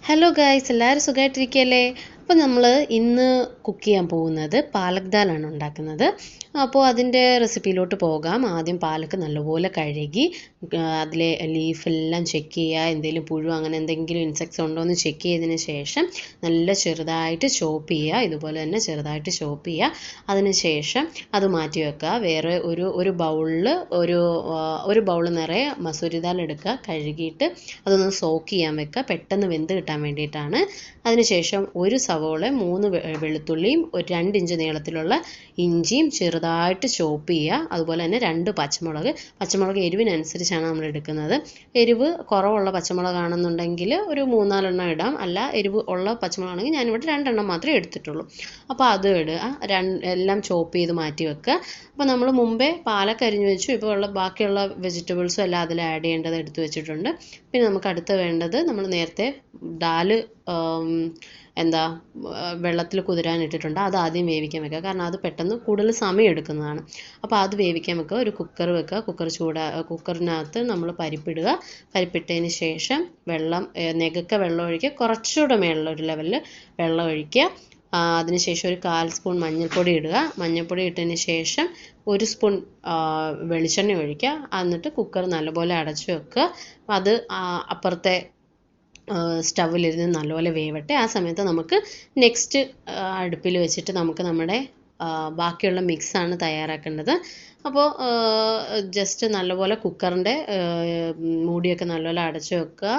Hello guys, എല്ലാവരും സുഖമായിട്ടിരിക്കുകയല്ലേ? അപ്പോൾ നമ്മൾ ഇന്ന് കുക്ക് ചെയ്യാൻ പോകുന്നത് പാലക് ദാലാണ് ഉണ്ടാക്കുന്നത്. അപ്പോൾ അതിൻ്റെ റെസിപ്പിയിലോട്ട് പോകാം. ആദ്യം പാലക്ക് നല്ലപോലെ കഴുകി അതിലെ ലീഫെല്ലാം ചെക്ക് ചെയ്യുക. എന്തെങ്കിലും പുഴു അങ്ങനെ എന്തെങ്കിലും ഇൻസെക്ട്സ് ഉണ്ടോ എന്ന് ചെക്ക് ചെയ്തതിന് ശേഷം നല്ല ചെറുതായിട്ട് ചോപ്പ് ചെയ്യുക. ഇതുപോലെ തന്നെ ചെറുതായിട്ട് ചോപ്പ് ചെയ്യുക. അതിന് ശേഷം അത് മാറ്റി വെക്കുക. വേറെ ഒരു ബൗളിൽ ഒരു ബൗൾ നിറയെ മസൂരി ദാൽ എടുക്കുക. കഴുകിയിട്ട് അതൊന്ന് സോക്ക് ചെയ്യാൻ വെക്കുക. പെട്ടെന്ന് വെന്ത് കിട്ടാൻ വേണ്ടിയിട്ടാണ്. അതിനുശേഷം ഒരു സവോള, 3 വെളുത്തുള്ളിയും, ഒരു 2 ഇഞ്ച് നീളത്തിലുള്ള ഇഞ്ചിയും ചെറുതായിട്ട് ചോപ്പ് ചെയ്യുക. അതുപോലെ തന്നെ 2 പച്ചമുളക് എരിവിനനുസരിച്ചാണ് നമ്മൾ എടുക്കുന്നത്. എരിവ് കുറവുള്ള പച്ചമുളകാണെന്നുണ്ടെങ്കിൽ ഒരു 3-4 എണ്ണം ഇടാം. അല്ല, എരിവ് ഉള്ള പച്ചമുളകാണെങ്കിൽ ഞാനിവിടെ 2 എണ്ണം മാത്രമേ എടുത്തിട്ടുള്ളൂ. അപ്പോൾ അത് ഇടുക. എല്ലാം ചോപ്പ് ചെയ്ത് മാറ്റി വെക്കുക. അപ്പോൾ നമ്മൾ മുമ്പേ പാലക്ക് അരിഞ്ഞു വെച്ചു. ഇപ്പോൾ ഉള്ള ബാക്കിയുള്ള വെജിറ്റബിൾസും എല്ലാം അതിൽ ആഡ് ചെയ്യേണ്ടത് എടുത്ത് വെച്ചിട്ടുണ്ട്. പിന്നെ നമുക്ക് അടുത്ത് വേണ്ടത്, നമ്മൾ നേരത്തെ ദാല് വെള്ളത്തിൽ കുതിരാനിട്ടിട്ടുണ്ട്. അത് ആദ്യം വേവിക്കാൻ വെക്കുക. കാരണം അത് പെട്ടെന്ന് കൂടുതൽ സമയം എടുക്കുന്നതാണ്. അപ്പോൾ അത് വേവിക്കാൻ വെക്കുക. ഒരു കുക്കർ വെക്കുക. കുക്കറിനകത്ത് നമ്മൾ പരിപ്പിടുക. പരിപ്പിട്ടതിന് ശേഷം നെകക്ക വെള്ളം ഒഴിക്കുക. കുറച്ചുകൂടെ മേളിൽ ഒരു ലെവലിൽ വെള്ളം ഒഴിക്കുക. അതിനുശേഷം ഒരു 1/4 സ്പൂൺ മഞ്ഞൾപ്പൊടി ഇടുക. മഞ്ഞൾപ്പൊടി ഇട്ടതിന് ശേഷം 1 സ്പൂൺ വെളിച്ചെണ്ണ ഒഴിക്കുക. എന്നിട്ട് കുക്കർ നല്ലപോലെ അടച്ചു വെക്കുക. അത് അപ്പുറത്തെ സ്റ്റൗവിലിരുന്ന് നല്ലപോലെ വേവട്ടെ. ആ സമയത്ത് നമുക്ക് നെക്സ്റ്റ് അടുപ്പിൽ വെച്ചിട്ട് നമുക്ക് നമ്മുടെ ബാക്കിയുള്ള മിക്സാണ് തയ്യാറാക്കേണ്ടത്. അപ്പോൾ ജസ്റ്റ് നല്ലപോലെ കുക്കറിൻ്റെ മൂടിയൊക്കെ നല്ലപോലെ അടച്ചു വെക്കുക.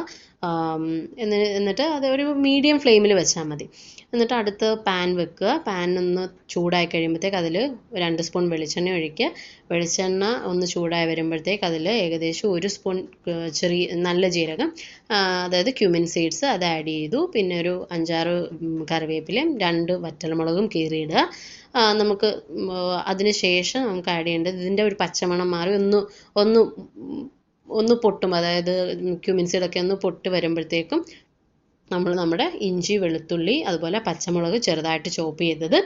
എന്നിട്ട് അത് ഒരു മീഡിയം ഫ്ലെയിമിൽ വെച്ചാൽ മതി. എന്നിട്ട് അടുത്ത് പാൻ വെക്കുക. പാൻ ഒന്ന് ചൂടായി കഴിയുമ്പോഴത്തേക്ക് അതിൽ 2 സ്പൂൺ വെളിച്ചെണ്ണ ഒഴിക്കുക. വെളിച്ചെണ്ണ ഒന്ന് ചൂടായി വരുമ്പോഴത്തേക്ക് അതിൽ ഏകദേശം 1 സ്പൂൺ നല്ല ജീരകം, അതായത് ക്യുമിൻ സീഡ്സ്, അത് ആഡ് ചെയ്തു. പിന്നെ ഒരു 5-6 കറിവേപ്പിലയും 2 വറ്റൽമുളകും കീറിയിടുക. നമുക്ക് അതിന് ശേഷം നമുക്ക് ആഡ് ചെയ്യേണ്ടത്, ഇതിൻ്റെ ഒരു പച്ചമണം മാറി ഒന്ന് പൊട്ടും, അതായത് ക്യുമിൻ സീഡൊക്കെ ഒന്ന് പൊട്ടി വരുമ്പോഴത്തേക്കും നമ്മൾ നമ്മുടെ ഇഞ്ചി, വെളുത്തുള്ളി, അതുപോലെ പച്ചമുളക് ചെറുതായിട്ട് ചോപ്പ് ചെയ്തത്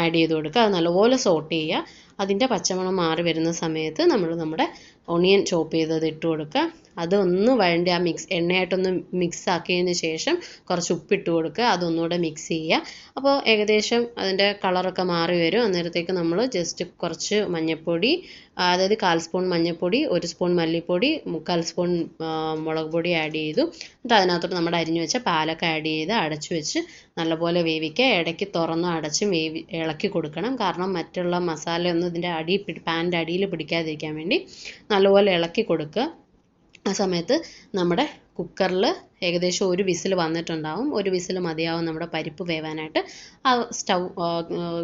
ആഡ് ചെയ്ത് കൊടുക്കുക. അത് നല്ലപോലെ സോട്ട് ചെയ്യുക. അതിൻ്റെ പച്ചമണം മാറി വരുന്ന സമയത്ത് നമ്മൾ നമ്മുടെ ഓണിയൻ ചോപ്പ് ചെയ്തത് ഇട്ട് കൊടുക്കുക. അതൊന്ന് വഴണ്ടി എണ്ണയായിട്ടൊന്ന് മിക്സ് ആക്കിയതിന് ശേഷം കുറച്ച് ഉപ്പിട്ട് കൊടുക്കുക. അതൊന്നുകൂടെ മിക്സ് ചെയ്യുക. അപ്പോൾ ഏകദേശം അതിൻ്റെ കളറൊക്കെ മാറി വരും. അന്നേരത്തേക്ക് നമ്മൾ ജസ്റ്റ് കുറച്ച് മഞ്ഞൾപ്പൊടി, അതായത് 1/4 സ്പൂൺ മഞ്ഞൾപ്പൊടി, 1 സ്പൂൺ മല്ലിപ്പൊടി, 3/4 സ്പൂൺ മുളക് പൊടി ആഡ് ചെയ്തു. എന്നിട്ട് അതിനകത്തോട്ട് നമ്മുടെ അരിഞ്ഞു വെച്ച പാലൊക്കെ ആഡ് ചെയ്ത് അടച്ചു വെച്ച് നല്ലപോലെ വേവിക്കുക. ഇടയ്ക്ക് തുറന്ന് അടച്ചും ഇളക്കി കൊടുക്കണം. കാരണം മറ്റുള്ള മസാലയൊന്നും ഇതിൻ്റെ പാനിൻ്റെ അടിയിൽ പിടിക്കാതിരിക്കാൻ വേണ്ടി നല്ലപോലെ ഇളക്കി കൊടുക്കുക. ആ സമയത്ത് നമ്മുടെ കുക്കറിൽ ഏകദേശം 1 വിസിൽ വന്നിട്ടുണ്ടാവും. 1 വിസിൽ മതിയാവും നമ്മുടെ പരിപ്പ് വേവാനായിട്ട്. ആ സ്റ്റൗ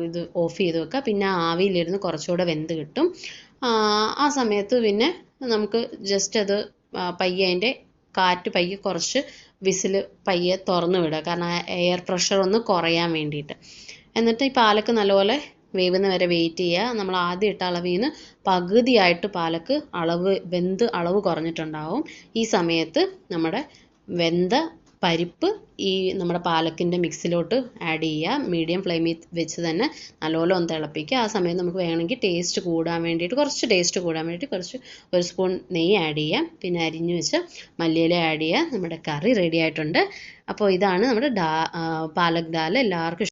ഇത് ഓഫ് ചെയ്ത് വെക്കുക. പിന്നെ ആവിയിലിരുന്ന് കുറച്ചുകൂടെ വെന്ത് കിട്ടും. ആ സമയത്ത് പിന്നെ നമുക്ക് ജസ്റ്റ് അത് പയ്യെ അതിൻ്റെ കാറ്റ് പയ്യെ കുറച്ച് വിസിൽ പയ്യെ തുറന്നു വിടുക. കാരണം എയർ പ്രഷർ ഒന്ന് കുറയാൻ വേണ്ടിയിട്ട്. എന്നിട്ട് ഈ പാലക്ക് നല്ലപോലെ വേവുന്ന വരെ വെയിറ്റ് ചെയ്യുക. നമ്മൾ ആദ്യം ഇട്ട അളവിൽ നിന്ന് പകുതിയായിട്ട് പാലക്ക് അളവ് കുറഞ്ഞിട്ടുണ്ടാവും. ഈ സമയത്ത് നമ്മുടെ വെന്ത പരിപ്പ് ഈ നമ്മുടെ പാലക്കിൻ്റെ മിക്സിലോട്ട് ആഡ് ചെയ്യുക. മീഡിയം ഫ്ലെയിമിൽ വെച്ച് തന്നെ നല്ലപോലെ ഒന്ന് തിളപ്പിക്കുക. ആ സമയത്ത് നമുക്ക് വേണമെങ്കിൽ കുറച്ച് ടേസ്റ്റ് കൂടാൻ വേണ്ടിയിട്ട് 1 സ്പൂൺ നെയ്യ് ആഡ് ചെയ്യാം. പിന്നെ അരിഞ്ഞു വെച്ച് മല്ലിയില ആഡ് ചെയ്യുക. നമ്മുടെ കറി റെഡി ആയിട്ടുണ്ട്. അപ്പോൾ ഇതാണ് നമ്മുടെ പാലക് ദാൽ. എല്ലാവർക്കും